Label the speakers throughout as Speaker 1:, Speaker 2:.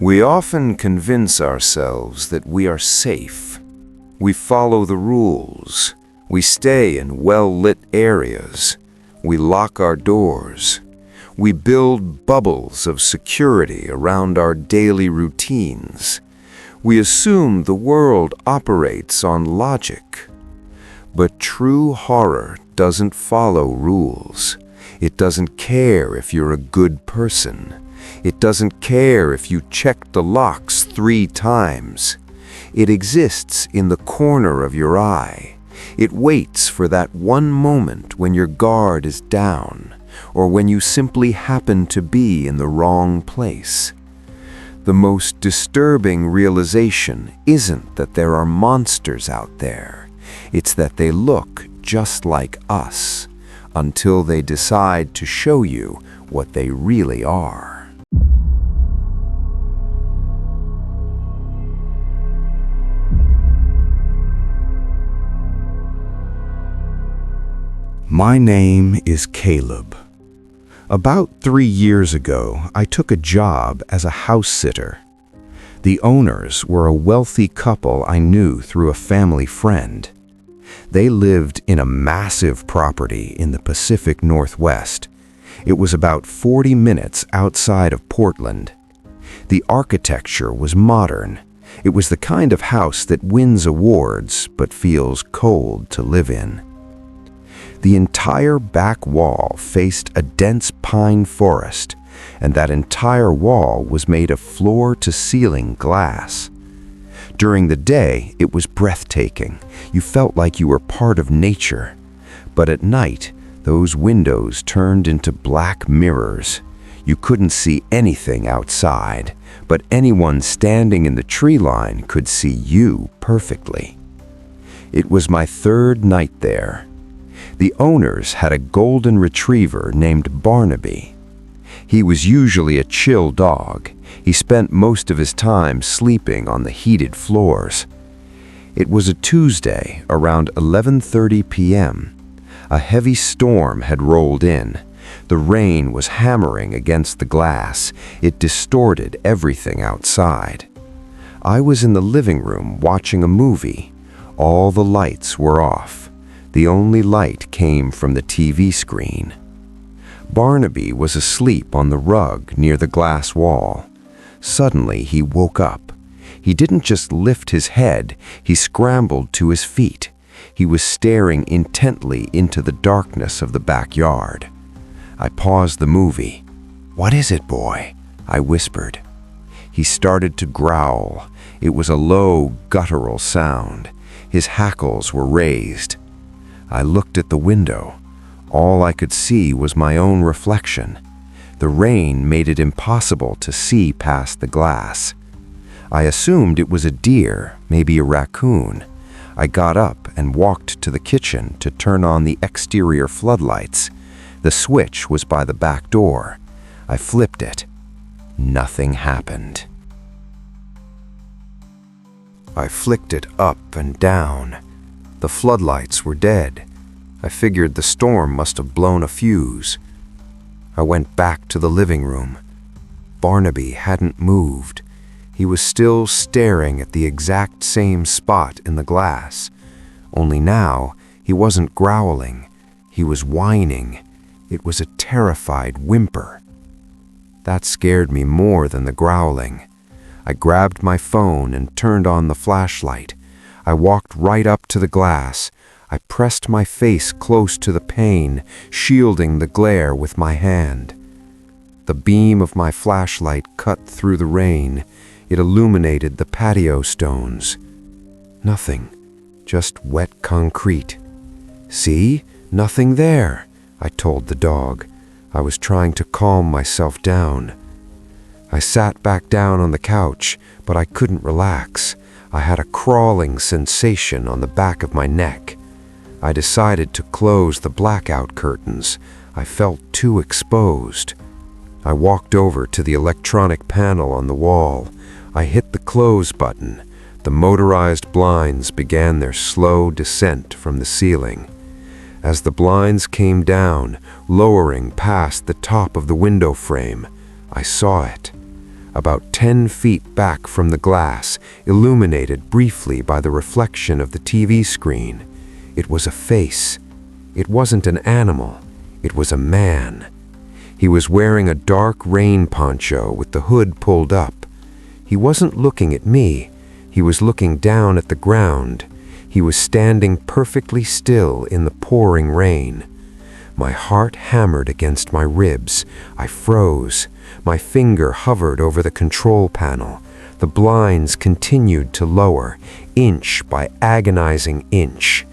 Speaker 1: We often convince ourselves that we are safe. We follow the rules. We stay in well-lit areas. We lock our doors. We build bubbles of security around our daily routines. We assume the world operates on logic. But true horror doesn't follow rules. It doesn't care if you're a good person. It doesn't care if you check the locks 3 times. It exists in the corner of your eye. It waits for that one moment when your guard is down, or when you simply happen to be in the wrong place. The most disturbing realization isn't that there are monsters out there. It's that they look just like us, until they decide to show you what they really are.
Speaker 2: My name is Caleb. About 3 years ago, I took a job as a house sitter. The owners were a wealthy couple I knew through a family friend. They lived in a massive property in the Pacific Northwest. It was about 40 minutes outside of Portland. The architecture was modern. It was the kind of house that wins awards but feels cold to live in. The entire back wall faced a dense pine forest, and that entire wall was made of floor-to-ceiling glass. During the day, it was breathtaking. You felt like you were part of nature. But at night, those windows turned into black mirrors. You couldn't see anything outside, but anyone standing in the tree line could see you perfectly. It was my 3rd night there. The owners had a golden retriever named Barnaby. He was usually a chill dog. He spent most of his time sleeping on the heated floors. It was a Tuesday around 11:30 p.m. A heavy storm had rolled in. The rain was hammering against the glass. It distorted everything outside. I was in the living room watching a movie. All the lights were off. The only light came from the TV screen. Barnaby was asleep on the rug near the glass wall. Suddenly, he woke up. He didn't just lift his head, he scrambled to his feet. He was staring intently into the darkness of the backyard. I paused the movie. "What is it, boy?" I whispered. He started to growl. It was a low, guttural sound. His hackles were raised. I looked at the window. All I could see was my own reflection. The rain made it impossible to see past the glass. I assumed it was a deer, maybe a raccoon. I got up and walked to the kitchen to turn on the exterior floodlights. The switch was by the back door. I flipped it. Nothing happened. I flicked it up and down. The floodlights were dead. I figured the storm must have blown a fuse. I went back to the living room. Barnaby hadn't moved. He was still staring at the exact same spot in the glass. Only now, he wasn't growling. He was whining. It was a terrified whimper. That scared me more than the growling. I grabbed my phone and turned on the flashlight. I walked right up to the glass. I pressed my face close to the pane, shielding the glare with my hand. The beam of my flashlight cut through the rain. It illuminated the patio stones. Nothing, just wet concrete. "See? Nothing there," I told the dog. I was trying to calm myself down. I sat back down on the couch, but I couldn't relax. I had a crawling sensation on the back of my neck. I decided to close the blackout curtains. I felt too exposed. I walked over to the electronic panel on the wall. I hit the close button. The motorized blinds began their slow descent from the ceiling. As the blinds came down, lowering past the top of the window frame, I saw it.
Speaker 1: about 10 feet back from the glass, illuminated briefly by the reflection of the TV screen. It was a face. It wasn't an animal. It was a man. He was wearing a dark rain poncho with the hood pulled up. He wasn't looking at me. He was looking down at the ground. He was standing perfectly still in the pouring rain. My heart hammered against my ribs. I froze. My finger hovered over the control panel. The blinds continued to lower, inch by agonizing inch.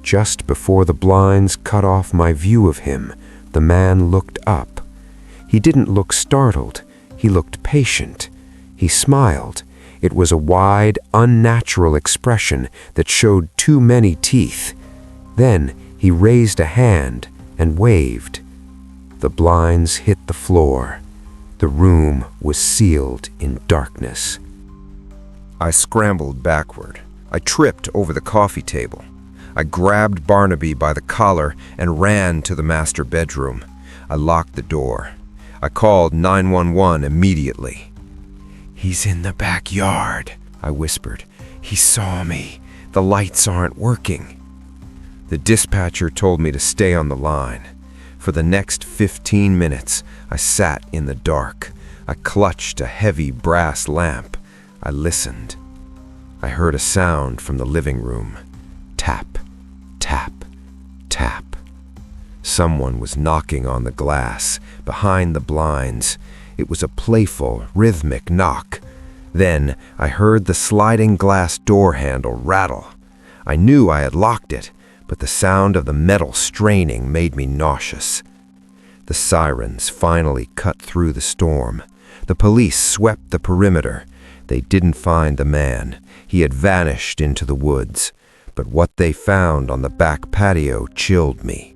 Speaker 1: Just before the blinds cut off my view of him, the man looked up. He didn't look startled. He looked patient. He smiled. It was a wide, unnatural expression that showed too many teeth. Then he raised a hand and waved. The blinds hit the floor. The room was sealed in darkness. I scrambled backward. I tripped over the coffee table. I grabbed Barnaby by the collar and ran to the master bedroom. I locked the door. I called 911 immediately. "He's in the backyard," I whispered. "He saw me. The lights aren't working." The dispatcher told me to stay on the line. For the next 15 minutes, I sat in the dark. I clutched a heavy brass lamp. I listened. I heard a sound from the living room. Tap, tap, tap. Someone was knocking on the glass, behind the blinds. It was a playful, rhythmic knock. Then I heard the sliding glass door handle rattle. I knew I had locked it, but the sound of the metal straining made me nauseous. The sirens finally cut through the storm. The police swept the perimeter. They didn't find the man. He had vanished into the woods. But what they found on the back patio chilled me.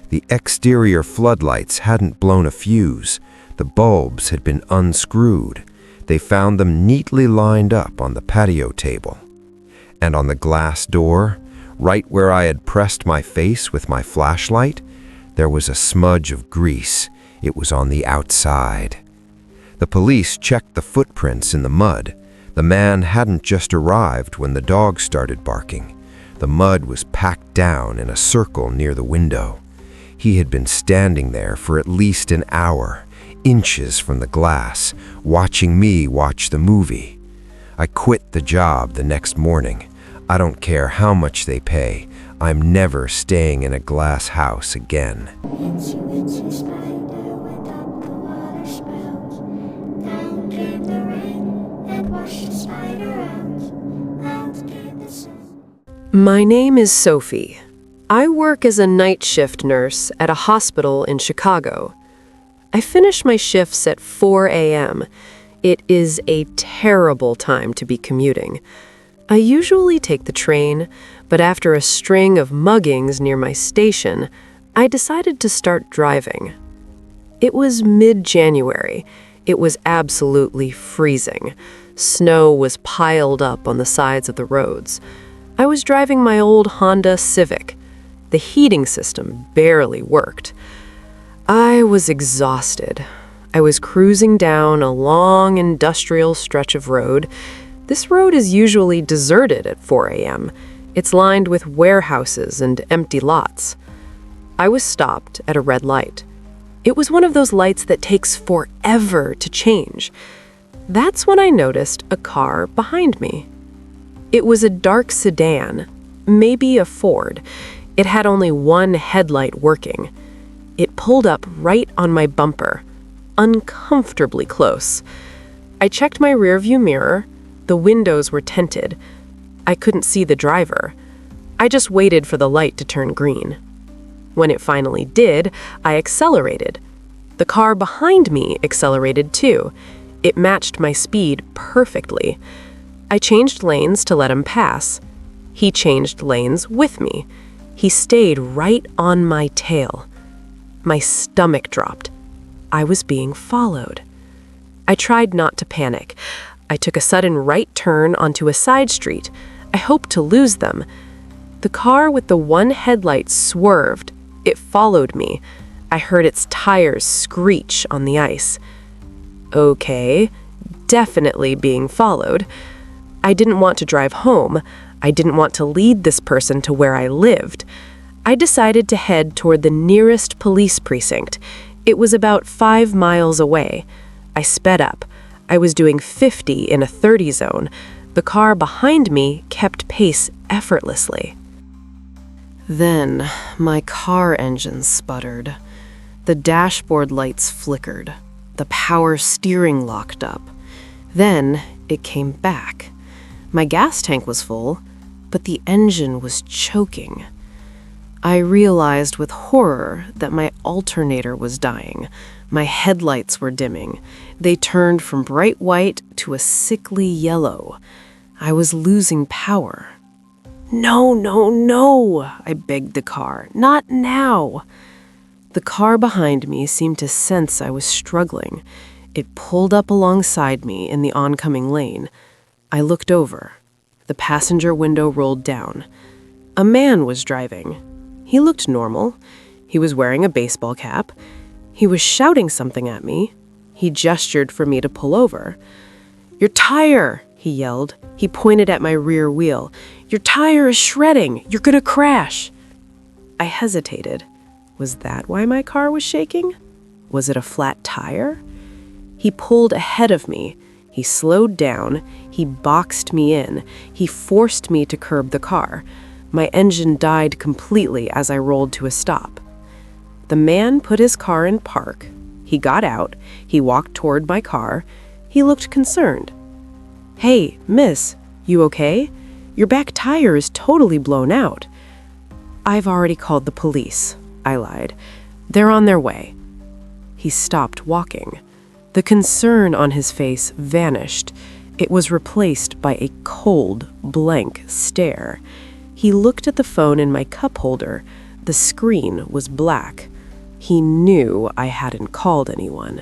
Speaker 1: The exterior floodlights hadn't blown a fuse. The bulbs had been unscrewed. They found them neatly lined up on the patio table. And on the glass door, right where I had pressed my face with my flashlight, there was a smudge of grease. It was on the outside. The police checked the footprints in the mud. The man hadn't just arrived when the dog started barking. The mud was packed down in a circle near the window. He had been standing there for at least an hour, inches from the glass, watching me watch the movie. I quit the job the next morning. I don't care how much they pay. I'm never staying in a glass house again.
Speaker 3: My name is Sophie. I work as a night shift nurse at a hospital in Chicago. I finish my shifts at 4 a.m. It is a terrible time to be commuting. I usually take the train, but after a string of muggings near my station, I decided to start driving. It was mid-January. It was absolutely freezing. Snow was piled up on the sides of the roads. I was driving my old Honda Civic. The heating system barely worked. I was exhausted. I was cruising down a long industrial stretch of road. This road is usually deserted at 4 a.m. It's lined with warehouses and empty lots. I was stopped at a red light. It was one of those lights that takes forever to change. That's when I noticed a car behind me. It was a dark sedan, maybe a Ford. It had only one headlight working. It pulled up right on my bumper, uncomfortably close. I checked my rearview mirror. The windows were tinted. I couldn't see the driver. I just waited for the light to turn green. When it finally did, I accelerated. The car behind me accelerated too. It matched my speed perfectly. I changed lanes to let him pass. He changed lanes with me. He stayed right on my tail. My stomach dropped. I was being followed. I tried not to panic. I took a sudden right turn onto a side street. I hoped to lose them. The car with the one headlight swerved. It followed me. I heard its tires screech on the ice. Okay, definitely being followed. I didn't want to drive home. I didn't want to lead this person to where I lived. I decided to head toward the nearest police precinct. It was about 5 miles away. I sped up. I was doing 50 in a 30 zone. The car behind me kept pace effortlessly. Then, my car engine sputtered. The dashboard lights flickered. The power steering locked up. Then, it came back. My gas tank was full, but the engine was choking. I realized with horror that my alternator was dying. My headlights were dimming. They turned from bright white to a sickly yellow. I was losing power. "No, no, no," I begged the car. "Not now." The car behind me seemed to sense I was struggling. It pulled up alongside me in the oncoming lane. I looked over. The passenger window rolled down. A man was driving. He looked normal. He was wearing a baseball cap. He was shouting something at me. He gestured for me to pull over. "Your tire!" he yelled. He pointed at my rear wheel. "Your tire is shredding! You're gonna crash!" I hesitated. Was that why my car was shaking? Was it a flat tire? He pulled ahead of me. He slowed down. He boxed me in. He forced me to curb the car. My engine died completely as I rolled to a stop. The man put his car in park. He got out. He walked toward my car. He looked concerned. "Hey, miss, you okay? Your back tire is totally blown out." "I've already called the police," I lied. "They're on their way." He stopped walking. The concern on his face vanished. It was replaced by a cold, blank stare. He looked at the phone in my cup holder. The screen was black. He knew I hadn't called anyone.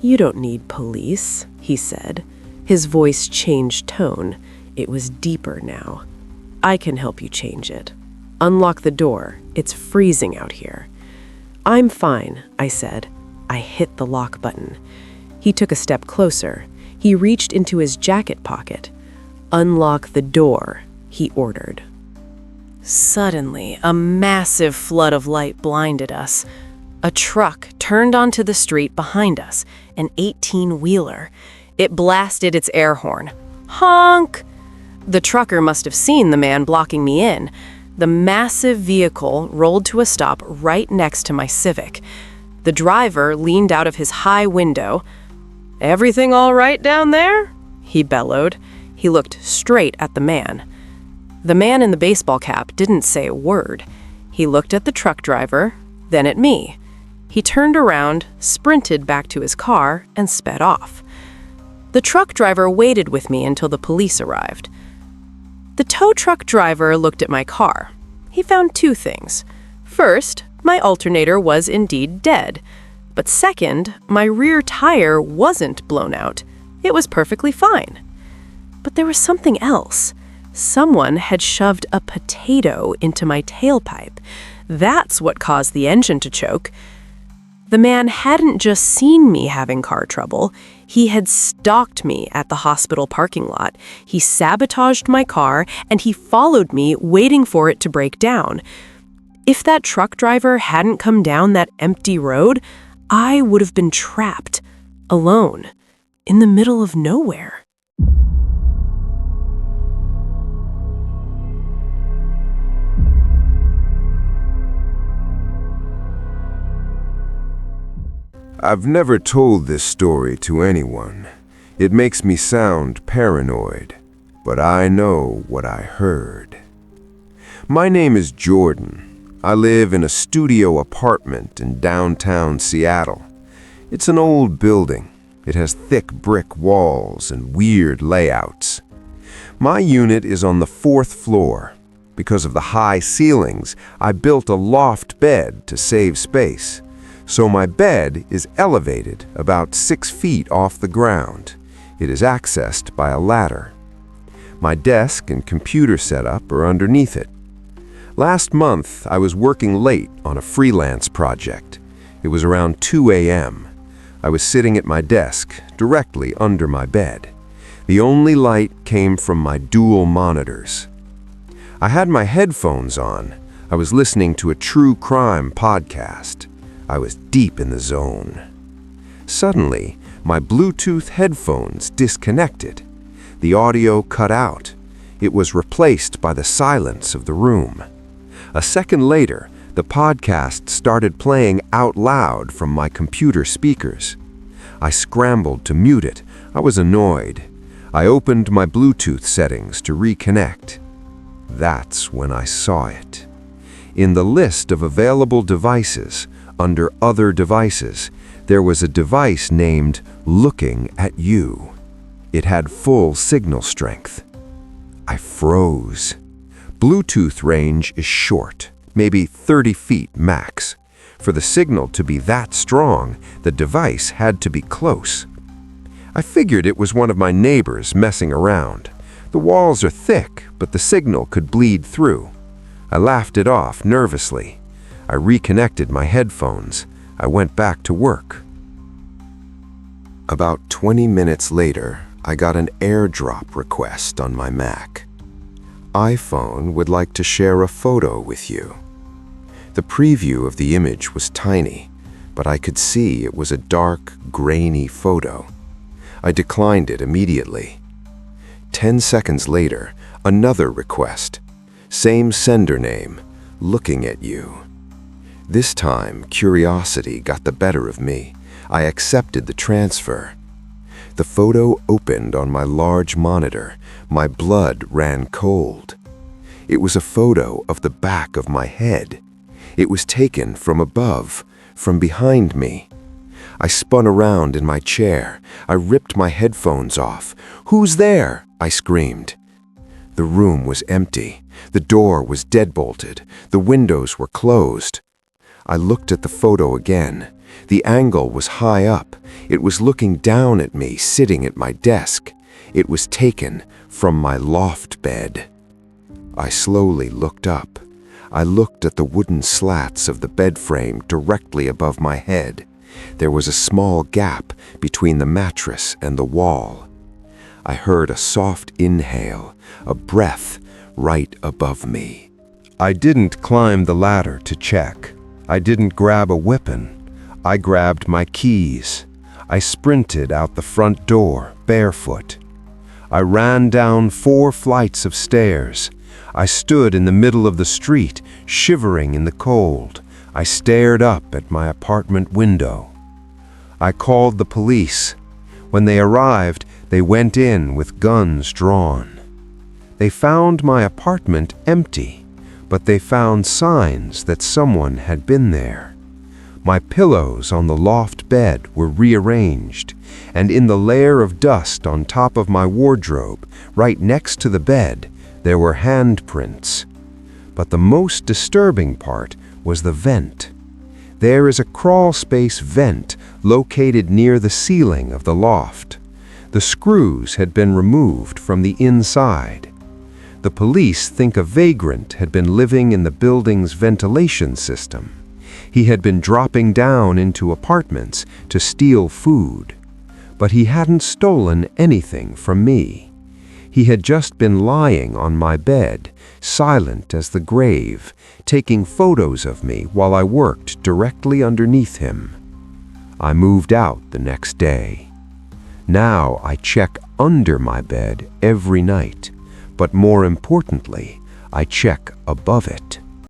Speaker 3: "You don't need police," he said. His voice changed tone. It was deeper now. "I can help you change it. Unlock the door. It's freezing out here." "I'm fine," I said. I hit the lock button. He took a step closer. He reached into his jacket pocket. "Unlock the door," he ordered. Suddenly, a massive flood of light blinded us. A truck turned onto the street behind us, an 18-wheeler. It blasted its air horn. Honk! The trucker must have seen the man blocking me in. The massive vehicle rolled to a stop right next to my Civic. The driver leaned out of his high window. "Everything all right down there?" he bellowed. He looked straight at the man. The man in the baseball cap didn't say a word. He looked at the truck driver, then at me. He turned around, sprinted back to his car, and sped off. The truck driver waited with me until the police arrived. The tow truck driver looked at my car. He found 2 things. First, my alternator was indeed dead. But second, my rear tire wasn't blown out. It was perfectly fine. But there was something else. Someone had shoved a potato into my tailpipe. That's what caused the engine to choke. The man hadn't just seen me having car trouble. He had stalked me at the hospital parking lot. He sabotaged my car, and he followed me, waiting for it to break down. If that truck driver hadn't come down that empty road, I would have been trapped, alone, in the middle of nowhere.
Speaker 1: I've never told this story to anyone. It makes me sound paranoid, but I know what I heard. My name is Jordan. I live in a studio apartment in downtown Seattle. It's an old building. It has thick brick walls and weird layouts. My unit is on the 4th floor. Because of the high ceilings, I built a loft bed to save space. So my bed is elevated about 6 feet off the ground. It is accessed by a ladder. My desk and computer setup are underneath it. Last month, I was working late on a freelance project. It was around 2 a.m. I was sitting at my desk, directly under my bed. The only light came from my dual monitors. I had my headphones on. I was listening to a true crime podcast. I was deep in the zone. Suddenly, my Bluetooth headphones disconnected. The audio cut out. It was replaced by the silence of the room. A second later, the podcast started playing out loud from my computer speakers. I scrambled to mute it. I was annoyed. I opened my Bluetooth settings to reconnect. That's when I saw it. In the list of available devices, under Other Devices, there was a device named Looking at You. It had full signal strength. I froze. Bluetooth range is short, maybe 30 feet max. For the signal to be that strong, the device had to be close. I figured it was one of my neighbors messing around. The walls are thick, but the signal could bleed through. I laughed it off nervously. I reconnected my headphones. I went back to work. About 20 minutes later, I got an AirDrop request on my Mac. iPhone would like to share a photo with you. The preview of the image was tiny, but I could see it was a dark, grainy photo. I declined it immediately. 10 seconds later, another request. Same sender name, Looking at You. This time, curiosity got the better of me. I accepted the transfer. The photo opened on my large monitor. My blood ran cold. It was a photo of the back of my head. It was taken from above, from behind me. I spun around in my chair. I ripped my headphones off. "Who's there?" I screamed. The room was empty. The door was deadbolted. The windows were closed. I looked at the photo again. The angle was high up. It was looking down at me, sitting at my desk. It was taken from my loft bed. I slowly looked up. I looked at the wooden slats of the bed frame directly above my head. There was a small gap between the mattress and the wall. I heard a soft inhale, a breath right above me. I didn't climb the ladder to check. I didn't grab a weapon. I grabbed my keys. I sprinted out the front door, barefoot. I ran down 4 flights of stairs. I stood in the middle of the street, shivering in the cold. I stared up at my apartment window. I called the police. When they arrived, they went in with guns drawn. They found my apartment empty, but they found signs that someone had been there. My pillows on the loft bed were rearranged, and in the layer of dust on top of my wardrobe, right next to the bed, there were handprints. But the most disturbing part was the vent. There is a crawl-space vent located near the ceiling of the loft. The screws had been removed from the inside. The police think a vagrant had been living in the building's ventilation system. He had been dropping down into apartments to steal food. But he hadn't stolen anything from me. He had just been lying on my bed, silent as the grave, taking photos of me while I worked directly underneath him. I moved out the next day. Now I check under my bed every night, but more importantly, I check above it.